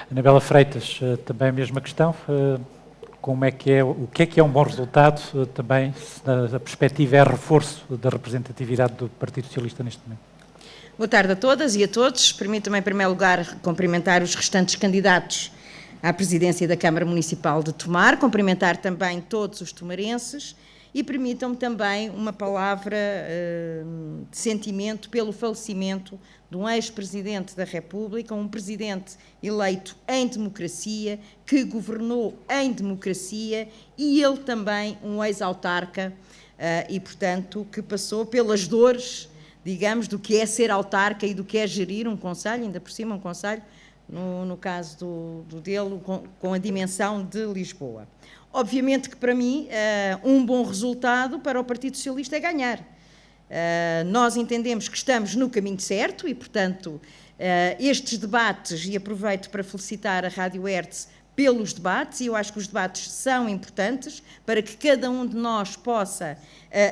Anabela Freitas, também a mesma questão. O que é um bom resultado? Também, a perspectiva é reforço da representatividade do Partido Socialista neste momento. Boa tarde a todas e a todos. Permitam-me, em primeiro lugar, cumprimentar os restantes candidatos à presidência da Câmara Municipal de Tomar, cumprimentar também todos os tomarenses e permitam-me também uma palavra de sentimento pelo falecimento de um ex-presidente da República, um presidente eleito em democracia, que governou em democracia e ele também um ex-autarca e, portanto, que passou pelas dores, digamos, do que é ser autarca e do que é gerir um concelho, ainda por cima um concelho, no caso do dele, com a dimensão de Lisboa. Obviamente que, para mim, um bom resultado para o Partido Socialista é ganhar. Nós entendemos que estamos no caminho certo e, portanto, estes debates, e aproveito para felicitar a Rádio Hertz pelos debates, e eu acho que os debates são importantes para que cada um de nós possa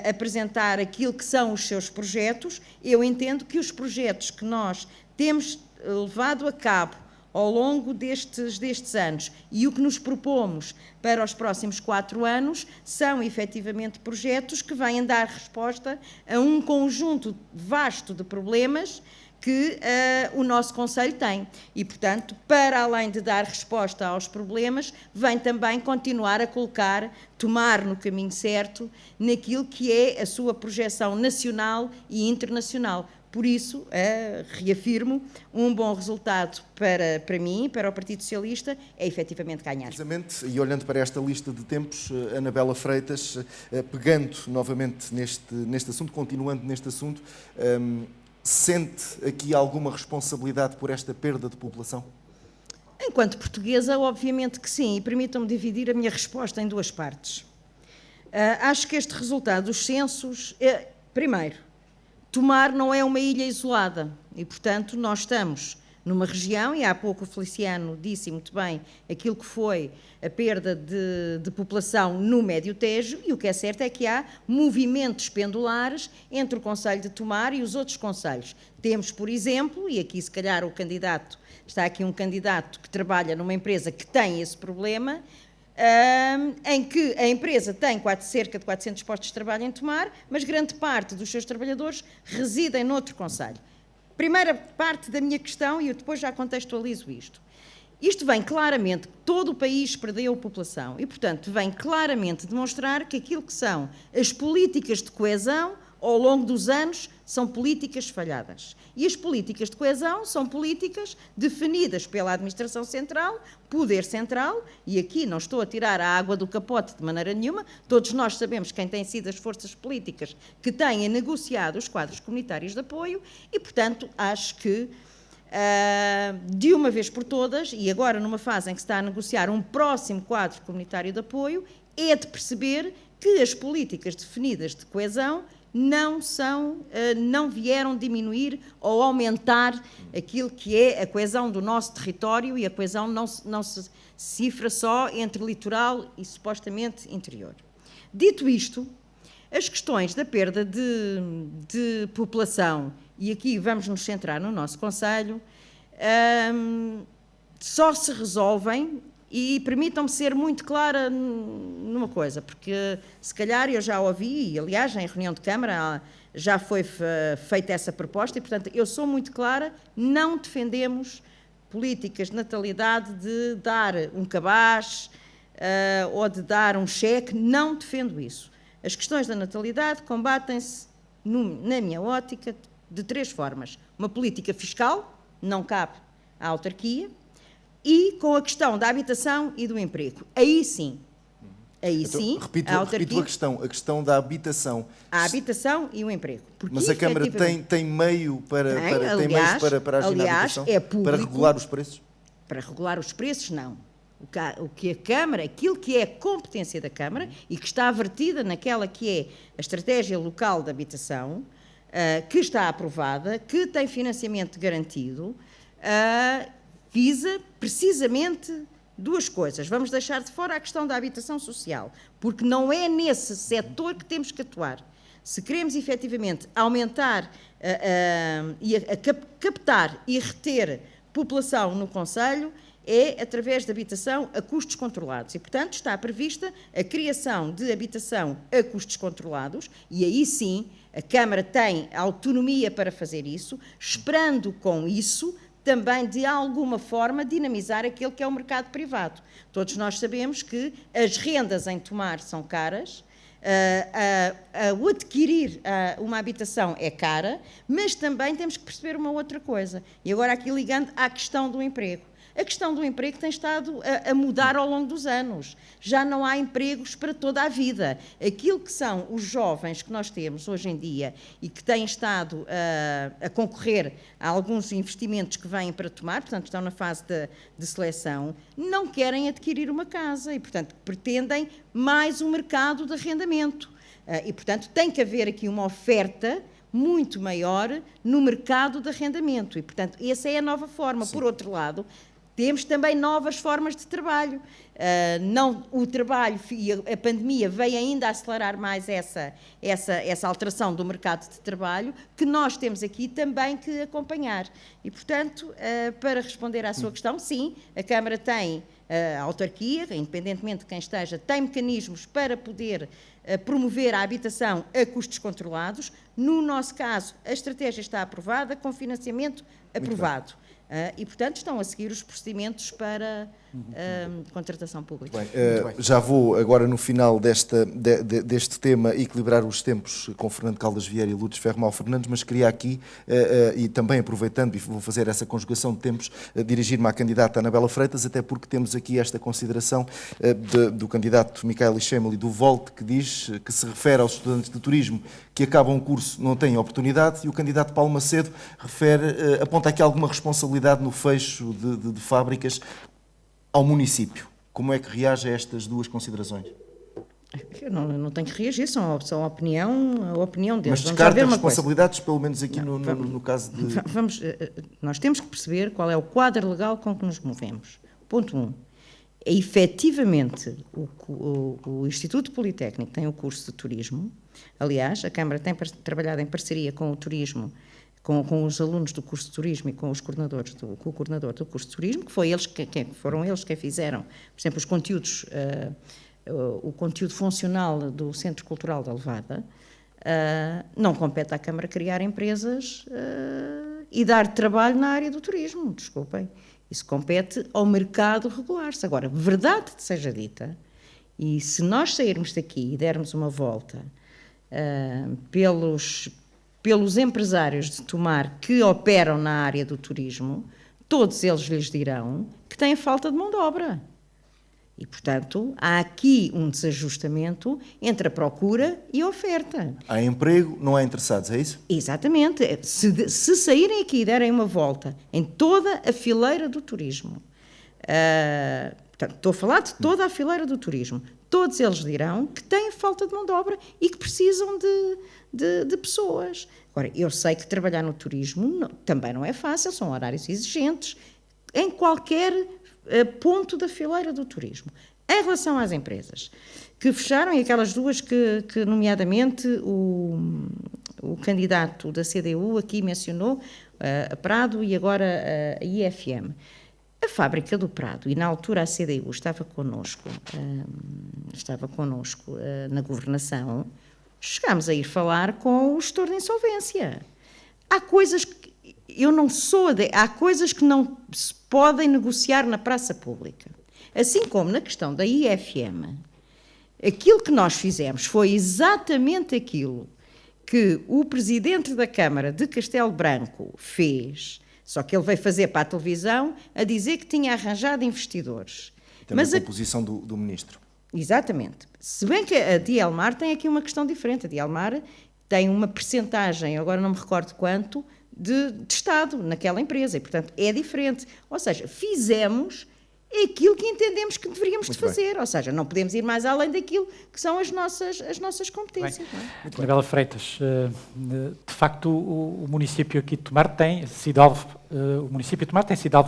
apresentar aquilo que são os seus projetos. Eu entendo que os projetos que nós temos levado a cabo ao longo destes anos e o que nos propomos para os próximos 4 anos são, efetivamente, projetos que vêm dar resposta a um conjunto vasto de problemas que o nosso Conselho tem. E, portanto, para além de dar resposta aos problemas, vem também continuar a colocar, Tomar no caminho certo, naquilo que é a sua projeção nacional e internacional. Por isso, reafirmo, um bom resultado para mim, para o Partido Socialista, é efetivamente ganhar. Precisamente, e olhando para esta lista de tempos, Anabela Freitas, pegando novamente neste assunto, continuando neste assunto, sente aqui alguma responsabilidade por esta perda de população? Enquanto portuguesa, obviamente que sim, e permitam-me dividir a minha resposta em 2 partes. Acho que este resultado dos censos, primeiro, Tomar não é uma ilha isolada e, portanto, nós estamos numa região, e há pouco o Feliciano disse muito bem aquilo que foi a perda de população no Médio Tejo, e o que é certo é que há movimentos pendulares entre o Concelho de Tomar e os outros concelhos. Temos, por exemplo, e aqui se calhar está aqui um candidato que trabalha numa empresa que tem esse problema, em que a empresa tem cerca de 400 postos de trabalho em Tomar, mas grande parte dos seus trabalhadores residem noutro concelho. Primeira parte da minha questão, e eu depois já contextualizo isto. Isto vem claramente, todo o país perdeu população e, portanto, vem claramente demonstrar que aquilo que são as políticas de coesão, ao longo dos anos, são políticas falhadas. E as políticas de coesão são políticas definidas pela Administração Central, Poder Central, e aqui não estou a tirar a água do capote de maneira nenhuma, todos nós sabemos quem têm sido as forças políticas que têm negociado os quadros comunitários de apoio e, portanto, acho que, de uma vez por todas, e agora numa fase em que se está a negociar um próximo quadro comunitário de apoio, é de perceber que as políticas definidas de coesão não vieram diminuir ou aumentar aquilo que é a coesão do nosso território, e a coesão não se cifra só entre litoral e supostamente interior. Dito isto, as questões da perda de população, e aqui vamos nos centrar no nosso Conselho, só se resolvem. E permitam-me ser muito clara numa coisa, porque se calhar eu já ouvi, e aliás em reunião de Câmara já foi feita essa proposta, e portanto eu sou muito clara, não defendemos políticas de natalidade de dar um cabaz ou de dar um cheque, não defendo isso. As questões da natalidade combatem-se, na minha ótica, de 3 formas. Uma política fiscal, não cabe à autarquia, e com a questão da habitação e do emprego. Aí sim, repito a questão da habitação. A habitação e o emprego. Porque, mas a Câmara tem meio para agir na habitação? É público, para regular os preços? Para regular os preços, não. O que a Câmara, aquilo que é a competência da Câmara e que está vertida naquela que é a Estratégia Local de Habitação, que está aprovada, que tem financiamento garantido, visa precisamente 2 coisas. Vamos deixar de fora a questão da habitação social, porque não é nesse setor que temos que atuar. Se queremos efetivamente aumentar captar e reter população no Conselho, é através de habitação a custos controlados e, portanto, está prevista a criação de habitação a custos controlados e aí sim a Câmara tem autonomia para fazer isso, esperando com isso também, de alguma forma, dinamizar aquele que é o mercado privado. Todos nós sabemos que as rendas em Tomar são caras, o adquirir uma habitação é cara, mas também temos que perceber uma outra coisa. E agora aqui ligando à questão do emprego. A questão do emprego tem estado a mudar ao longo dos anos. Já não há empregos para toda a vida. Aquilo que são os jovens que nós temos hoje em dia e que têm estado a concorrer a alguns investimentos que vêm para Tomar, portanto estão na fase de seleção, não querem adquirir uma casa e, portanto, pretendem mais um mercado de arrendamento. E, portanto, tem que haver aqui uma oferta muito maior no mercado de arrendamento. E, portanto, essa é a nova forma. Sim. Por outro lado, temos também novas formas de trabalho. O trabalho e a pandemia veio ainda a acelerar mais essa alteração do mercado de trabalho, que nós temos aqui também que acompanhar. E, portanto, para responder à sua questão, sim, a Câmara tem a autarquia, independentemente de quem esteja, tem mecanismos para poder promover a habitação a custos controlados. No nosso caso, a estratégia está aprovada, com financiamento aprovado. E, portanto, estão a seguir os procedimentos para contratação pública. Muito bem. Já vou agora, no final deste tema, equilibrar os tempos com Fernando Caldas Vieira e Lourdes Ferro Fernandes, mas queria aqui, e também aproveitando, e vou fazer essa conjugação de tempos, dirigir-me à candidata Anabela Freitas, até porque temos aqui esta consideração do candidato Micael Ixemel e do Volt, que diz que se refere aos estudantes de turismo que acabam o curso, não têm oportunidade, e o candidato Paulo Macedo aponta aqui alguma responsabilidade no fecho de fábricas ao município. Como é que reage a estas duas considerações? Eu não tenho que reagir, são a opinião deles. Mas descarta responsabilidades, pelo menos aqui no caso de... Nós temos que perceber qual é o quadro legal com que nos movemos. Ponto 1. É efetivamente o Instituto Politécnico tem o curso de turismo. Aliás, a Câmara tem trabalhado em parceria com o turismo, com os alunos do curso de turismo e com os coordenadores com o coordenador do curso de turismo, que foram eles que fizeram, por exemplo, os conteúdos, o conteúdo funcional do Centro Cultural da Levada. Não compete à Câmara criar empresas e dar trabalho na área do turismo, desculpem. Isso compete ao mercado regular-se. Agora, verdade seja dita, e se nós sairmos daqui e dermos uma volta pelos empresários de Tomar que operam na área do turismo, todos eles lhes dirão que têm falta de mão de obra. E, portanto, há aqui um desajustamento entre a procura e a oferta. Há emprego, não há interessados, é isso? Exatamente. Se saírem aqui e derem uma volta em toda a fileira do turismo, portanto, estou a falar de toda a fileira do turismo, todos eles dirão que têm falta de mão de obra e que precisam de pessoas. Agora, eu sei que trabalhar no turismo também não é fácil, são horários exigentes, em qualquer ponto da fileira do turismo. Em relação às empresas que fecharam, e aquelas duas que nomeadamente, o candidato da CDU aqui mencionou, a Prado e agora a IFM. A fábrica do Prado, e na altura a CDU estava connosco na governação, chegámos a ir falar com o gestor de insolvência. Há coisas que há coisas que não se podem negociar na praça pública. Assim como na questão da IFM, aquilo que nós fizemos foi exatamente aquilo que o presidente da Câmara de Castelo Branco fez, só que ele veio fazer para a televisão a dizer que tinha arranjado investidores. Também com a posição do ministro. Exatamente. Se bem que a Dielmar tem aqui uma questão diferente. A Dielmar tem uma percentagem, agora não me recordo quanto, de Estado naquela empresa, e, portanto, é diferente. Ou seja, fizemos aquilo que entendemos que deveríamos de fazer, ou seja, não podemos ir mais além daquilo que são as nossas competências. Anabela Freitas, de facto o município aqui de Tomar tem sido alvo,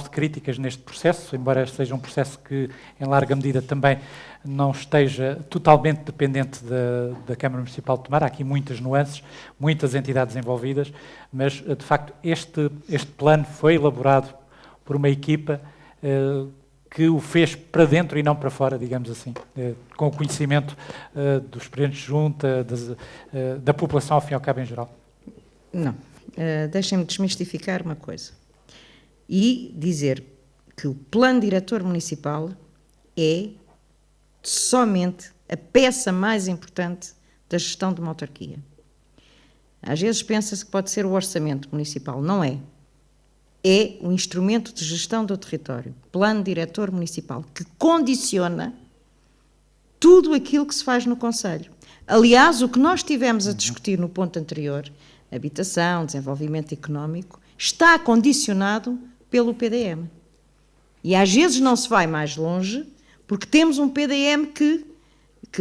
de críticas neste processo, embora seja um processo que em larga medida também não esteja totalmente dependente da Câmara Municipal de Tomar. Há aqui muitas nuances, muitas entidades envolvidas, mas de facto este plano foi elaborado por uma equipa que o fez para dentro e não para fora, digamos assim, com o conhecimento dos presidentes de junta, da população, ao fim e ao cabo, em geral? Não. Deixem-me desmistificar uma coisa e dizer que o plano diretor municipal é somente a peça mais importante da gestão de uma autarquia. Às vezes pensa-se que pode ser o orçamento municipal. Não é. É o instrumento de gestão do território, plano diretor municipal, que condiciona tudo aquilo que se faz no concelho. Aliás, o que nós tivemos a discutir no ponto anterior, habitação, desenvolvimento económico, está condicionado pelo PDM. E às vezes não se vai mais longe, porque temos um PDM que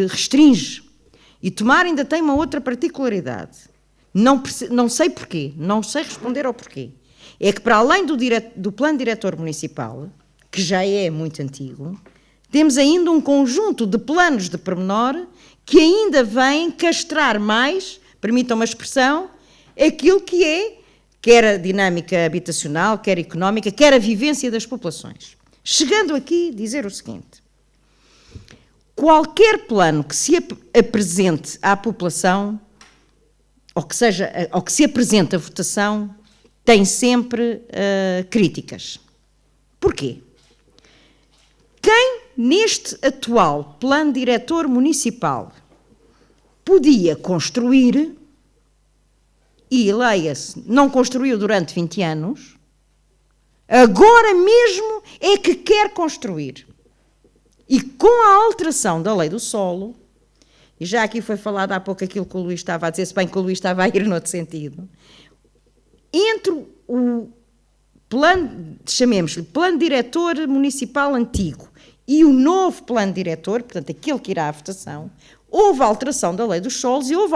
restringe. E Tomar ainda tem uma outra particularidade. Não sei porquê, não sei responder ao porquê. É que, para além do plano diretor municipal, que já é muito antigo, temos ainda um conjunto de planos de pormenor que ainda vêm castrar mais, permitam uma expressão, aquilo que é, quer a dinâmica habitacional, quer económica, quer a vivência das populações. Chegando aqui, dizer o seguinte: qualquer plano que se apresente à população, ou que se apresente à votação, tem sempre críticas. Porquê? Quem, neste atual plano diretor municipal, podia construir, e leia-se, não construiu durante 20 anos, agora mesmo é que quer construir. E com a alteração da lei do solo, e já aqui foi falado há pouco aquilo que o Luís estava a dizer, se bem que o Luís estava a ir noutro sentido, entre o plano, chamemos-lhe plano diretor municipal antigo, e o novo plano diretor, portanto aquele que irá à votação, houve a alteração da lei dos solos e houve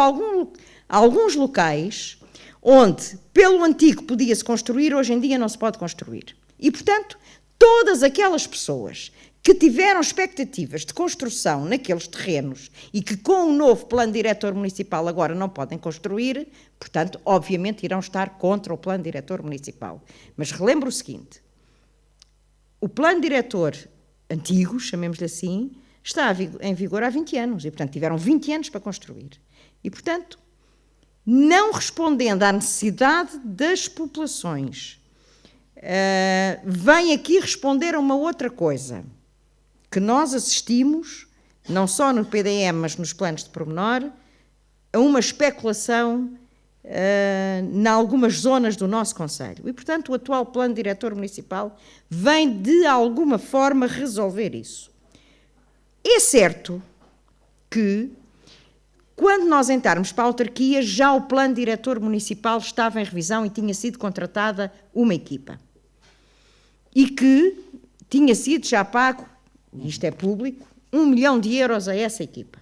alguns locais onde pelo antigo podia-se construir, hoje em dia não se pode construir. E, portanto, todas aquelas pessoas que tiveram expectativas de construção naqueles terrenos e que com o novo plano diretor municipal agora não podem construir, portanto, obviamente irão estar contra o plano diretor municipal. Mas relembro o seguinte: o plano diretor antigo, chamemos-lhe assim, está em vigor há 20 anos e, portanto, tiveram 20 anos para construir. E, portanto, não respondendo à necessidade das populações, vem aqui responder a uma outra coisa que nós assistimos, não só no PDM, mas nos planos de pormenor, a uma especulação em algumas zonas do nosso concelho. E, portanto, o atual plano diretor municipal vem, de alguma forma, resolver isso. É certo que, quando nós entrarmos para a autarquia, já o plano diretor municipal estava em revisão e tinha sido contratada uma equipa. E que tinha sido já pago, isto é público, 1 milhão de euros a essa equipa.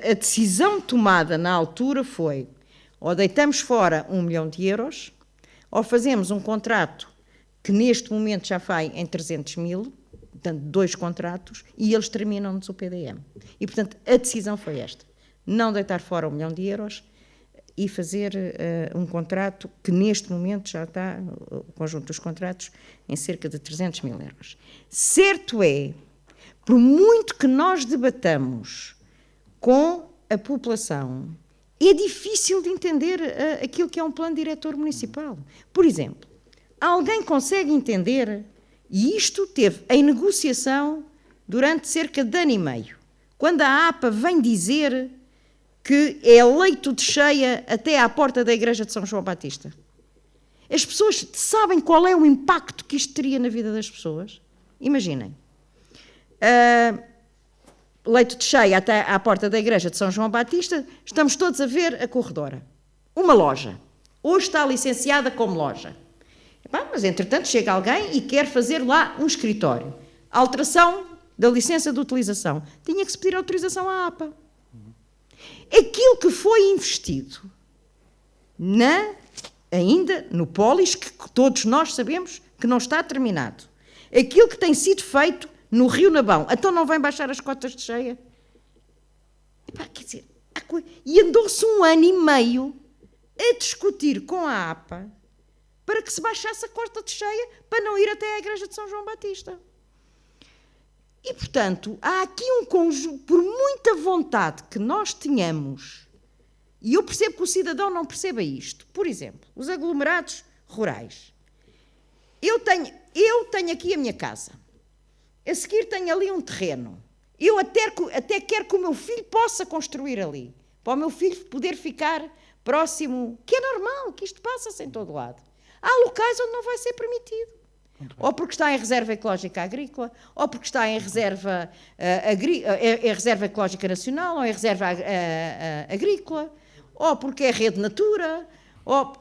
A decisão tomada na altura foi: ou deitamos fora 1 milhão de euros, ou fazemos um contrato que neste momento já vai em 300 mil, portanto 2 contratos, e eles terminam-nos o PDM. E, portanto, a decisão foi esta: não deitar fora 1 milhão de euros e fazer um contrato que neste momento já está, o conjunto dos contratos, em cerca de 300 mil euros. Certo é, por muito que nós debatamos com a população, é difícil de entender aquilo que é um plano diretor municipal. Por exemplo, alguém consegue entender, e isto teve em negociação durante cerca de ano e meio, quando a APA vem dizer que é leito de cheia até à porta da igreja de São João Batista. As pessoas sabem qual é o impacto que isto teria na vida das pessoas? Imaginem. Leito de cheia até à porta da igreja de São João Batista, estamos todos a ver a corredora. Uma loja. Hoje está licenciada como loja. Mas, entretanto, chega alguém e quer fazer lá um escritório. Alteração da licença de utilização. Tinha que se pedir autorização à APA. Aquilo que foi investido ainda no Polis, que todos nós sabemos que não está terminado. Aquilo que tem sido feito no Rio Nabão, então não vem baixar as cotas de cheia? Quer dizer, e andou-se 1 ano e meio a discutir com a APA para que se baixasse a cota de cheia para não ir até à igreja de São João Batista. E, portanto, há aqui um conjunto, por muita vontade que nós tenhamos, e eu percebo que o cidadão não perceba isto. Por exemplo, os aglomerados rurais. Eu tenho aqui a minha casa. A seguir tenho ali um terreno. Eu até quero que o meu filho possa construir ali, para o meu filho poder ficar próximo, que é normal, que isto passa-se em todo lado. Há locais onde não vai ser permitido. Ou porque está em reserva ecológica agrícola, ou porque está em reserva, reserva ecológica nacional, ou em reserva agrícola, ou porque é rede Natura, ou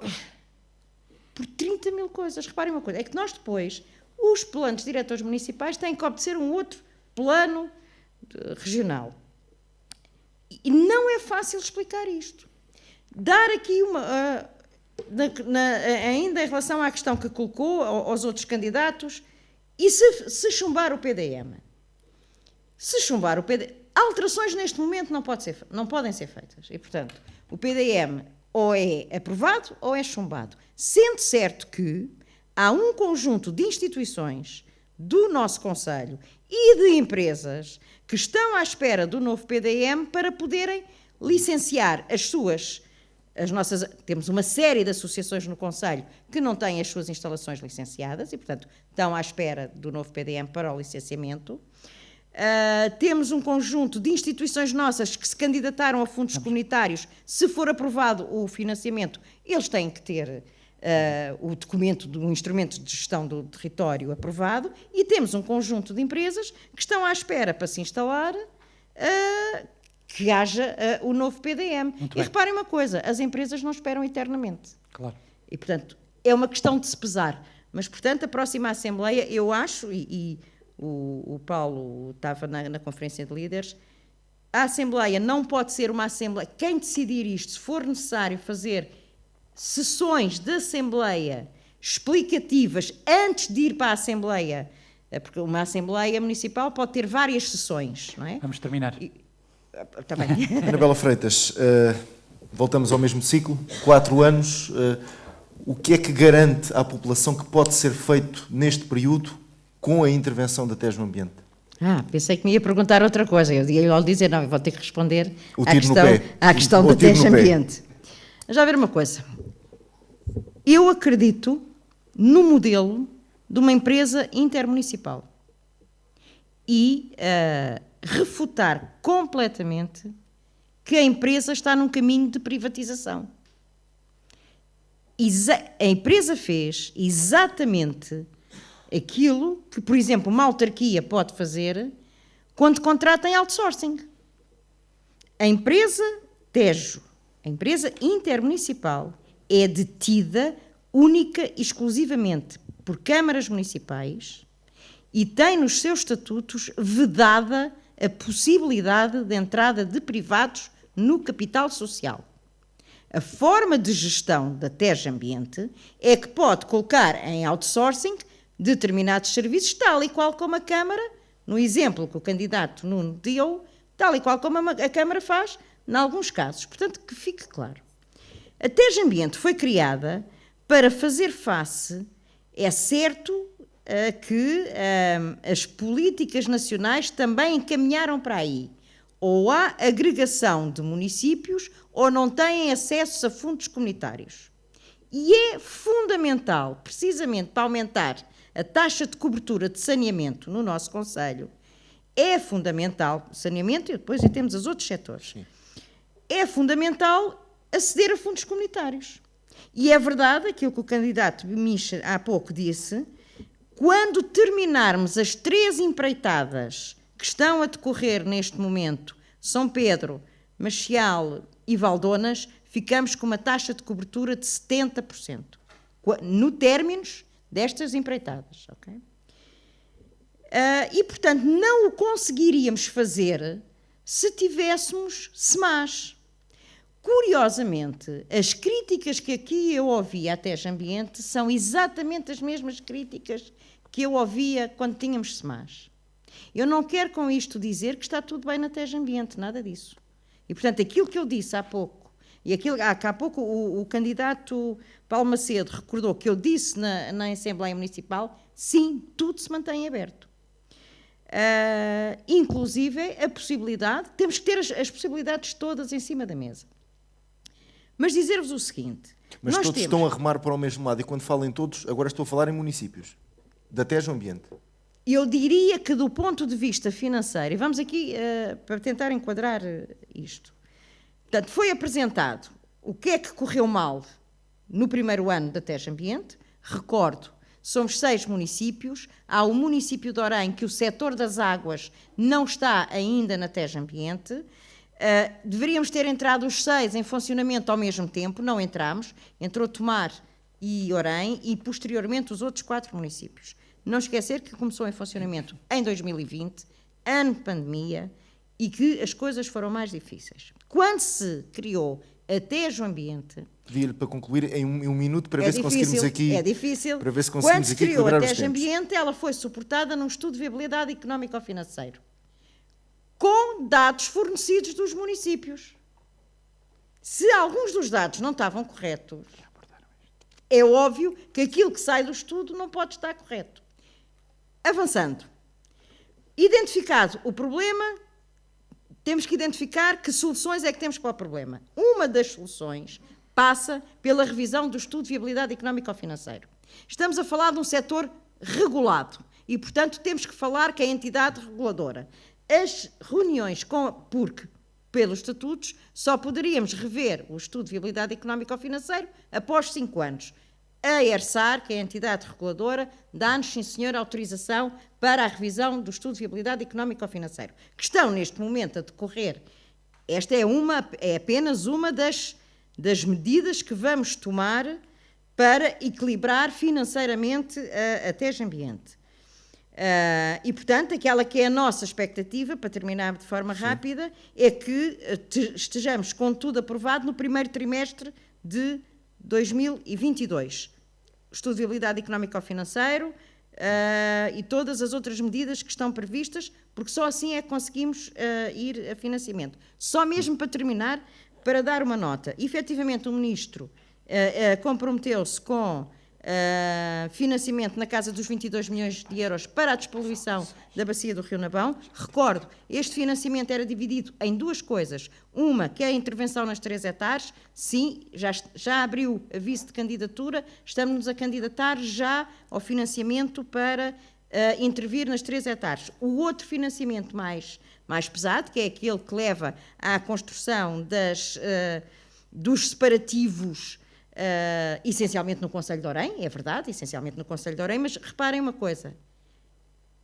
por 30 mil coisas. Reparem uma coisa, é que nós depois, os planos diretores municipais têm que obedecer um outro plano regional. E não é fácil explicar isto. Dar aqui uma... ainda em relação à questão que colocou aos outros candidatos, e se chumbar o PDM? Se chumbar o PDM... Alterações neste momento não podem ser feitas. E, portanto, o PDM ou é aprovado ou é chumbado. Sendo certo que há um conjunto de instituições do nosso Conselho e de empresas que estão à espera do novo PDM para poderem licenciar temos uma série de associações no Conselho que não têm as suas instalações licenciadas e, portanto, estão à espera do novo PDM para o licenciamento. Temos um conjunto de instituições nossas que se candidataram a fundos comunitários. Se for aprovado o financiamento, eles têm que ter o documento do instrumento de gestão do território aprovado, e temos um conjunto de empresas que estão à espera para se instalar, que haja o novo PDM. E reparem uma coisa, as empresas não esperam eternamente. Claro. E, portanto, é uma questão de se pesar. Mas, portanto, a próxima Assembleia, eu acho, e o Paulo estava na Conferência de Líderes, a Assembleia não pode ser uma Assembleia... Quem decidir isto, se for necessário fazer sessões de Assembleia explicativas antes de ir para a Assembleia, porque uma Assembleia Municipal pode ter várias sessões, não é? Vamos terminar. Está bem. Anabela Freitas, voltamos ao mesmo ciclo, 4 anos. O que é que garante à população que pode ser feito neste período com a intervenção da TEJ no Ambiente? Pensei que me ia perguntar outra coisa. Eu ia logo dizer, não, eu vou ter que responder à questão da TEJ Ambiente. Já ver uma coisa. Eu acredito no modelo de uma empresa intermunicipal e refutar completamente que a empresa está num caminho de privatização. A empresa fez exatamente aquilo que, por exemplo, uma autarquia pode fazer quando contrata em outsourcing. A empresa Tejo, a empresa intermunicipal, é detida única e exclusivamente por câmaras municipais e tem nos seus estatutos vedada a possibilidade de entrada de privados no capital social. A forma de gestão da TEJ Ambiente é que pode colocar em outsourcing determinados serviços, tal e qual como a Câmara, no exemplo que o candidato Nuno deu, tal e qual como a Câmara faz, em alguns casos. Portanto, que fique claro. A TEJ Ambiente foi criada para fazer face, é certo, que as políticas nacionais também encaminharam para aí. Ou há agregação de municípios ou não têm acesso a fundos comunitários. E é fundamental, precisamente para aumentar a taxa de cobertura de saneamento no nosso Conselho, é fundamental, saneamento e depois temos os outros setores, sim. É fundamental aceder a fundos comunitários. E é verdade aquilo que o candidato Micha há pouco disse, quando terminarmos as 3 empreitadas que estão a decorrer neste momento, São Pedro, Machial e Valdonas, ficamos com uma taxa de cobertura de 70%, no términos destas empreitadas. Okay? E, portanto, não o conseguiríamos fazer se tivéssemos SEMAS. Curiosamente, as críticas que aqui eu ouvi à TEJ Ambiente são exatamente as mesmas críticas que eu ouvia quando tínhamos SEMAS. Eu não quero com isto dizer que está tudo bem na TEJ Ambiente, nada disso. E, portanto, aquilo que eu disse há pouco, E aquilo, há pouco o candidato Paulo Macedo recordou que eu disse na Assembleia Municipal, sim, tudo se mantém aberto. Inclusive a possibilidade, temos que ter as possibilidades todas em cima da mesa. Mas dizer-vos o seguinte... Mas todos estão a remar para o mesmo lado, e quando falo em todos, agora estou a falar em municípios, da Tejo Ambiente. Eu diria que do ponto de vista financeiro, e vamos aqui para tentar enquadrar isto, portanto, foi apresentado o que é que correu mal no primeiro ano da Tejo Ambiente. Recordo, somos 6 municípios, há o município de Orem que o setor das águas não está ainda na Tejo Ambiente. Deveríamos ter entrado os 6 em funcionamento ao mesmo tempo, não entramos, entrou Tomar e Orem e posteriormente os outros 4 municípios. Não esquecer que começou em funcionamento em 2020, ano de pandemia, e que as coisas foram mais difíceis. Quando se criou a Tejo Ambiente... Pedi-lhe para concluir em um minuto para ver se conseguimos aqui... É difícil. Para ver se conseguimos aqui equilibrar os tempos. Quando se criou a Tejo Ambiente, ela foi suportada num estudo de viabilidade económico-financeiro, com dados fornecidos dos municípios. Se alguns dos dados não estavam corretos, é óbvio que aquilo que sai do estudo não pode estar correto. Avançando. Identificado o problema, temos que identificar que soluções é que temos para o problema. Uma das soluções passa pela revisão do estudo de viabilidade económico-financeiro. Estamos a falar de um setor regulado e, portanto, temos que falar que é a entidade reguladora. As reuniões, porque pelos estatutos, só poderíamos rever o estudo de viabilidade económico-financeiro após 5 anos. A ERSAR, que é a entidade reguladora, dá-nos, sim senhor, autorização para a revisão do estudo de viabilidade económico-financeiro, que estão neste momento a decorrer. Esta é apenas uma das medidas que vamos tomar para equilibrar financeiramente a Tejo Ambiente. E, portanto, aquela que é a nossa expectativa, para terminar de forma rápida, é que estejamos com tudo aprovado no primeiro trimestre de 2022. Estudo de viabilidade económico-financeiro e todas as outras medidas que estão previstas, porque só assim é que conseguimos ir a financiamento. Só mesmo para terminar, para dar uma nota. Efetivamente, o Ministro comprometeu-se com financiamento na casa dos 22 milhões de euros para a despoluição da bacia do Rio Nabão. Recordo, este financiamento era dividido em 2 coisas. Uma, que é a intervenção nas 3 hectares. Sim, já abriu aviso de candidatura, estamos-nos a candidatar já ao financiamento para intervir nas 3 hectares. O outro financiamento mais pesado, que é aquele que leva à construção dos separativos, essencialmente no Concelho de Orem, é verdade, essencialmente no Concelho de Orem, mas reparem uma coisa,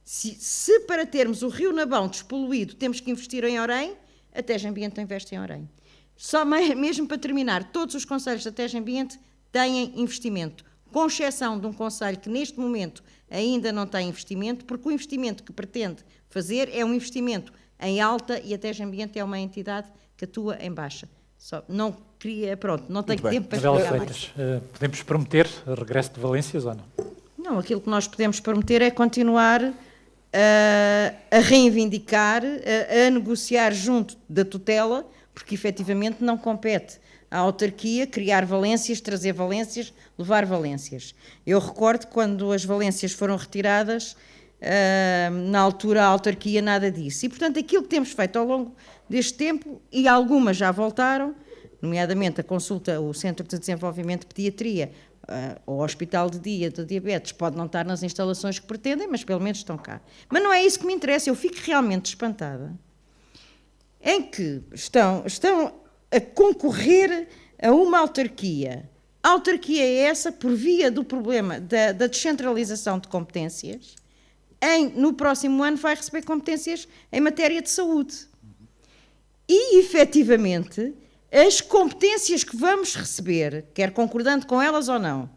se para termos o Rio Nabão despoluído temos que investir em Orem, a Tejo Ambiente não investe em Orem. Só mesmo para terminar, todos os concelhos da Tejo Ambiente têm investimento, com exceção de um concelho que neste momento ainda não tem investimento, porque o investimento que pretende fazer é um investimento em alta e a Tejo Ambiente é uma entidade que atua em baixa. Só não queria, pronto, não tenho tempo para explicar mais. Podemos prometer regresso de valências ou não? Não, aquilo que nós podemos prometer é continuar a reivindicar, a negociar junto da tutela, porque efetivamente não compete à autarquia criar valências, trazer valências, levar valências. Eu recordo quando as valências foram retiradas, na altura a autarquia nada disso. E, portanto, aquilo que temos feito ao longo deste tempo, e algumas já voltaram, nomeadamente a consulta, o Centro de Desenvolvimento de Pediatria, o Hospital de Dia de Diabetes, pode não estar nas instalações que pretendem, mas pelo menos estão cá. Mas não é isso que me interessa, eu fico realmente espantada em que estão a concorrer a uma autarquia. A autarquia é essa por via do problema da descentralização de competências. No próximo ano vai receber competências em matéria de saúde. E, efetivamente, as competências que vamos receber, quer concordando com elas ou não,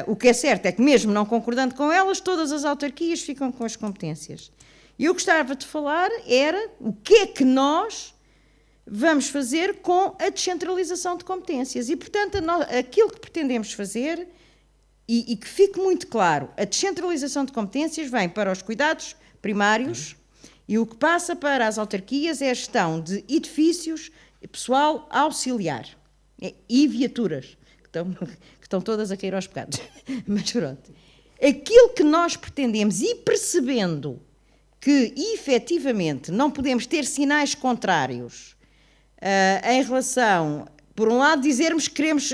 o que é certo é que mesmo não concordando com elas, todas as autarquias ficam com as competências. E eu gostava de falar era o que é que nós vamos fazer com a descentralização de competências. E, portanto, aquilo que pretendemos fazer, e que fique muito claro, a descentralização de competências vem para os cuidados primários e o que passa para as autarquias é a gestão de edifícios pessoal auxiliar e viaturas, que estão todas a cair aos pecados. Mas pronto. Aquilo que nós pretendemos, e percebendo que, efetivamente, não podemos ter sinais contrários em relação, por um lado, dizermos que queremos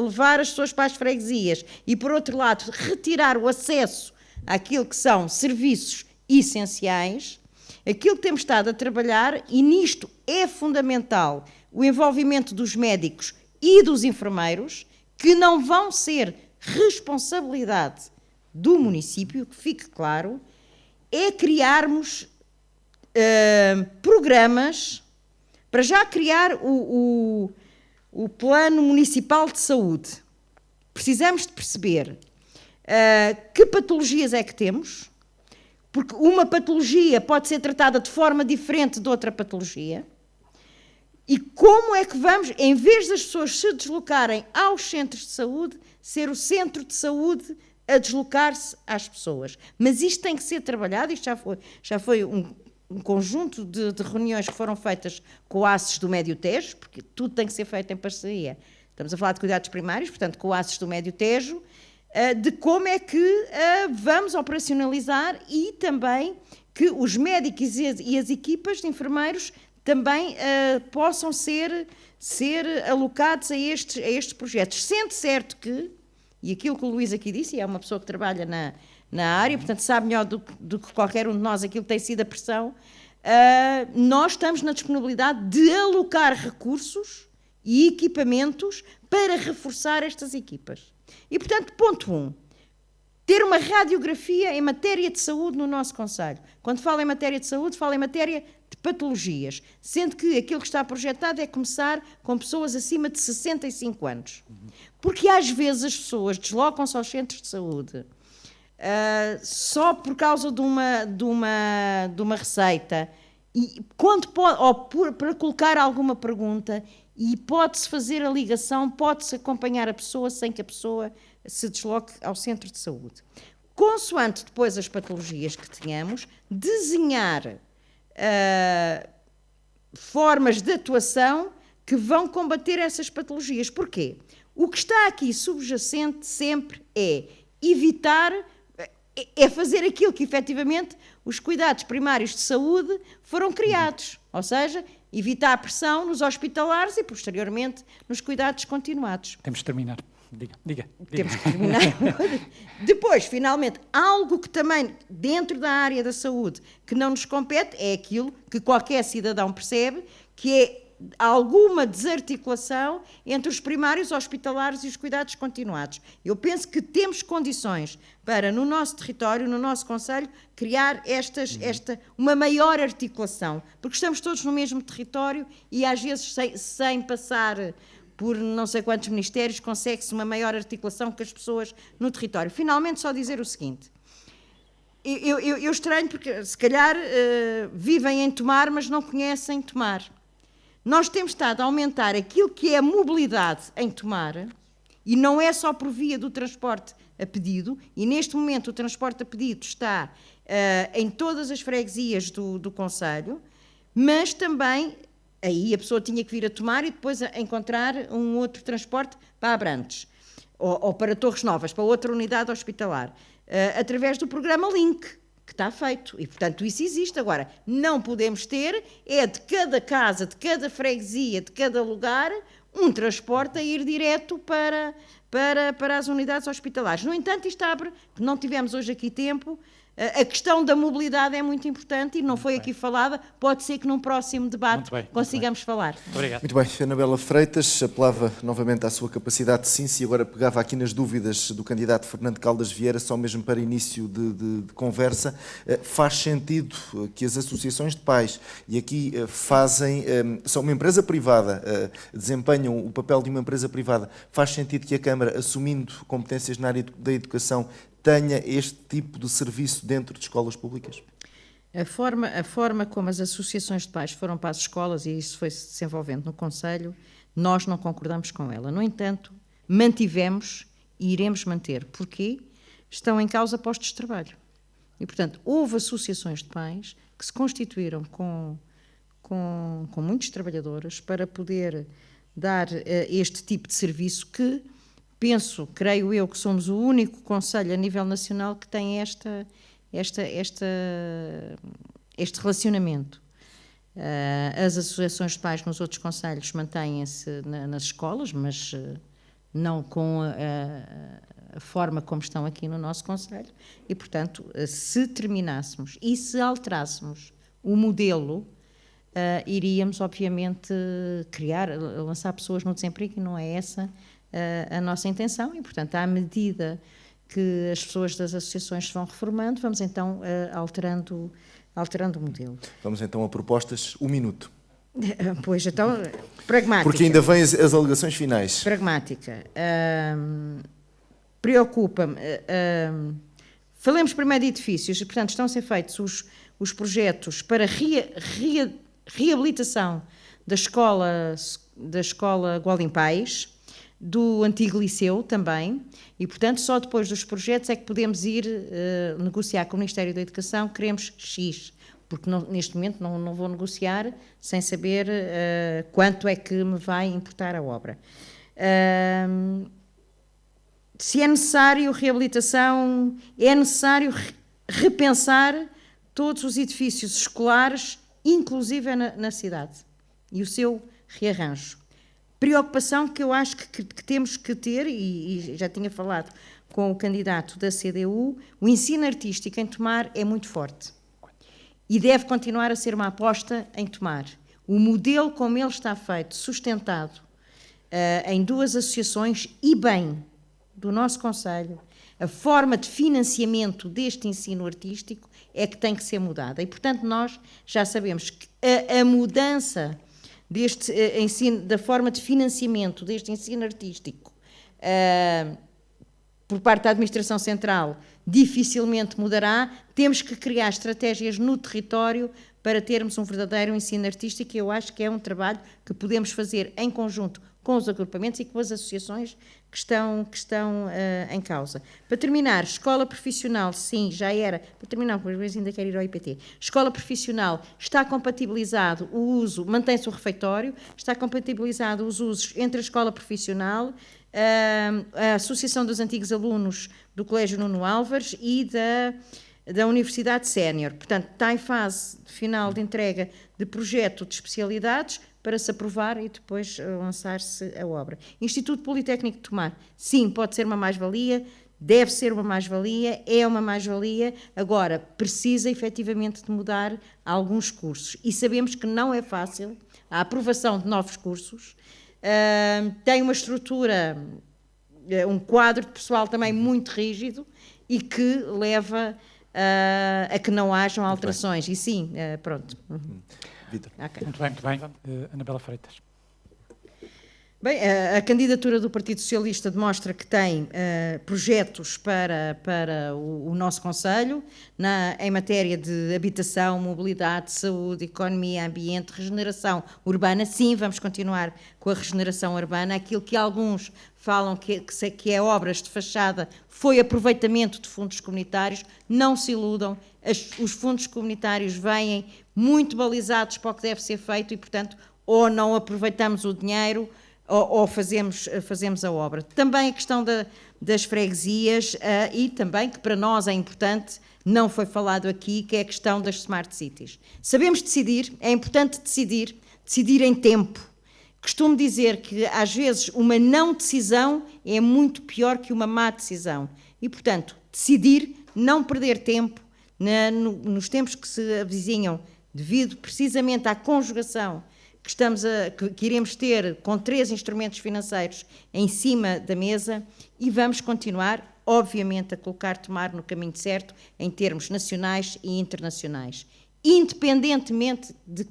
levar as pessoas para as freguesias e, por outro lado, retirar o acesso àquilo que são serviços essenciais, aquilo que temos estado a trabalhar, e nisto é fundamental o envolvimento dos médicos e dos enfermeiros, que não vão ser responsabilidade do município, que fique claro, é criarmos programas para já criar o Plano Municipal de Saúde. Precisamos de perceber que patologias é que temos, porque uma patologia pode ser tratada de forma diferente de outra patologia, e como é que vamos, em vez das pessoas se deslocarem aos centros de saúde, ser o centro de saúde a deslocar-se às pessoas. Mas isto tem que ser trabalhado, isto já foi um conjunto de reuniões que foram feitas com o ACES do Médio Tejo, porque tudo tem que ser feito em parceria. Estamos a falar de cuidados primários, portanto, com o ACES do Médio Tejo, de como é que vamos operacionalizar, e também que os médicos e as equipas de enfermeiros também possam ser alocados a estes projetos. Sendo certo que, e aquilo que o Luís aqui disse, e é uma pessoa que trabalha na área, portanto sabe melhor do que qualquer um de nós aquilo que tem sido a pressão, nós estamos na disponibilidade de alocar recursos e equipamentos para reforçar estas equipas. E, portanto, ponto 1, ter uma radiografia em matéria de saúde no nosso concelho. Quando falo em matéria de saúde, falo em matéria de patologias, sendo que aquilo que está projetado é começar com pessoas acima de 65 anos. Porque às vezes as pessoas deslocam-se aos centros de saúde só por causa de uma receita, e quando pode, ou para colocar alguma pergunta, e pode-se fazer a ligação, pode-se acompanhar a pessoa sem que a pessoa se desloque ao centro de saúde. Consoante depois as patologias que tenhamos, desenhar formas de atuação que vão combater essas patologias. Porquê? O que está aqui subjacente sempre é evitar, é fazer aquilo que efetivamente os cuidados primários de saúde foram criados, ou seja, evitar a pressão nos hospitalares e posteriormente nos cuidados continuados. Temos de terminar. Diga. Temos que terminar. Depois, finalmente, algo que também, dentro da área da saúde, que não nos compete, é aquilo que qualquer cidadão percebe, que é alguma desarticulação entre os primários hospitalares e os cuidados continuados. Eu penso que temos condições para, no nosso território, no nosso concelho, criar uma maior articulação, porque estamos todos no mesmo território e, às vezes, sem passar por não sei quantos ministérios, consegue-se uma maior articulação com as pessoas no território. Finalmente, só dizer o seguinte. Eu estranho, porque se calhar vivem em Tomar, mas não conhecem Tomar. Nós temos estado a aumentar aquilo que é a mobilidade em Tomar, e não é só por via do transporte a pedido, e neste momento o transporte a pedido está em todas as freguesias do concelho, mas também aí a pessoa tinha que vir a Tomar e depois encontrar um outro transporte para Abrantes, ou para Torres Novas, para outra unidade hospitalar, através do programa Link, que está feito. E, portanto, isso existe. Agora, não podemos ter, de cada casa, de cada freguesia, de cada lugar, um transporte a ir direto para as unidades hospitalares. No entanto, isto abre, não tivemos hoje aqui tempo, a questão da mobilidade é muito importante e não foi aqui falada, pode ser que num próximo debate consigamos falar. Muito obrigado. Muito bem, Anabela Freitas apelava novamente à sua capacidade de síntese e agora pegava aqui nas dúvidas do candidato Fernando Caldas Vieira, só mesmo para início de conversa. Faz sentido que as associações de pais, e aqui são uma empresa privada, desempenham o papel de uma empresa privada, faz sentido que a Câmara, assumindo competências na área da educação, tenha este tipo de serviço dentro de escolas públicas? A forma como as associações de pais foram para as escolas, e isso foi-se desenvolvendo no Conselho, nós não concordamos com ela. No entanto, mantivemos e iremos manter. Porquê? Estão em causa postos de trabalho. E, portanto, houve associações de pais que se constituíram com com muitos trabalhadores, para poder dar este tipo de serviço que, creio eu, que somos o único conselho a nível nacional que tem este relacionamento. As associações de pais nos outros concelhos mantêm-se nas escolas, mas não com a forma como estão aqui no nosso concelho, e, portanto, se terminássemos e se alterássemos o modelo, iríamos, obviamente, lançar pessoas no desemprego, e não é essa a nossa intenção, e, portanto, à medida que as pessoas das associações se vão reformando, vamos então alterando o modelo. Vamos então a propostas, 1 minuto. Pois, então, pragmática. Porque ainda vêm as alegações finais. Pragmática. Preocupa-me. Falemos primeiro de edifícios, portanto, estão a ser feitos os projetos para reabilitação da escola Gualdim-Pais, do antigo liceu também, e, portanto, só depois dos projetos é que podemos ir negociar com o Ministério da Educação, queremos X, porque neste momento não vou negociar sem saber quanto é que me vai importar a obra. Se é necessário reabilitação, é necessário repensar todos os edifícios escolares, inclusive na cidade, e o seu rearranjo. Preocupação que eu acho que temos que ter, e já tinha falado com o candidato da CDU, o ensino artístico em Tomar é muito forte e deve continuar a ser uma aposta em Tomar. O modelo como ele está feito, sustentado em 2 associações e bem do nosso concelho, a forma de financiamento deste ensino artístico é que tem que ser mudada. E, portanto, nós já sabemos que a mudança deste ensino, da forma de financiamento deste ensino artístico por parte da Administração Central dificilmente mudará. Temos que criar estratégias no território para termos um verdadeiro ensino artístico, e eu acho que é um trabalho que podemos fazer em conjunto com os agrupamentos e com as associações que estão em causa. Para terminar, escola profissional, sim, já era. Para terminar, porque às vezes ainda quero ir ao IPT. Escola profissional, está compatibilizado o uso, mantém-se o refeitório, está compatibilizado os usos entre a escola profissional, a Associação dos Antigos Alunos do Colégio Nuno Álvares e da Universidade Sénior. Portanto, está em fase final de entrega de projeto de especialidades para se aprovar e depois lançar-se a obra. Instituto Politécnico de Tomar, sim, pode ser uma mais-valia, deve ser uma mais-valia, é uma mais-valia, agora precisa efetivamente de mudar alguns cursos e sabemos que não é fácil a aprovação de novos cursos, tem uma estrutura, um quadro de pessoal também muito rígido e que leva a que não hajam alterações. E sim, pronto. Vítor. Okay. Muito bem. Anabela Freitas. Bem, a candidatura do Partido Socialista demonstra que tem projetos para o nosso concelho em matéria de habitação, mobilidade, saúde, economia, ambiente, regeneração urbana. Sim, vamos continuar com a regeneração urbana. Aquilo que alguns falam que é obras de fachada foi aproveitamento de fundos comunitários. Não se iludam, os fundos comunitários vêm muito balizados para o que deve ser feito e, portanto, ou não aproveitamos o dinheiro ou fazemos a obra. Também a questão das freguesias e também, que para nós é importante, não foi falado aqui, que é a questão das Smart Cities. Sabemos decidir, é importante decidir em tempo. Costumo dizer que, às vezes, uma não decisão é muito pior que uma má decisão. E, portanto, decidir, não perder tempo, nos tempos que se avizinham, devido precisamente à conjugação que iremos ter com 3 instrumentos financeiros em cima da mesa, e vamos continuar, obviamente, a colocar Tomar no caminho certo em termos nacionais e internacionais. Independentemente de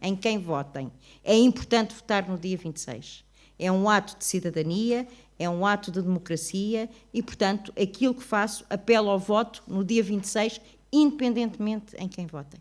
em quem votem, é importante votar no dia 26. É um ato de cidadania, é um ato de democracia e, portanto, aquilo que faço, apelo ao voto no dia 26, independentemente em quem votem.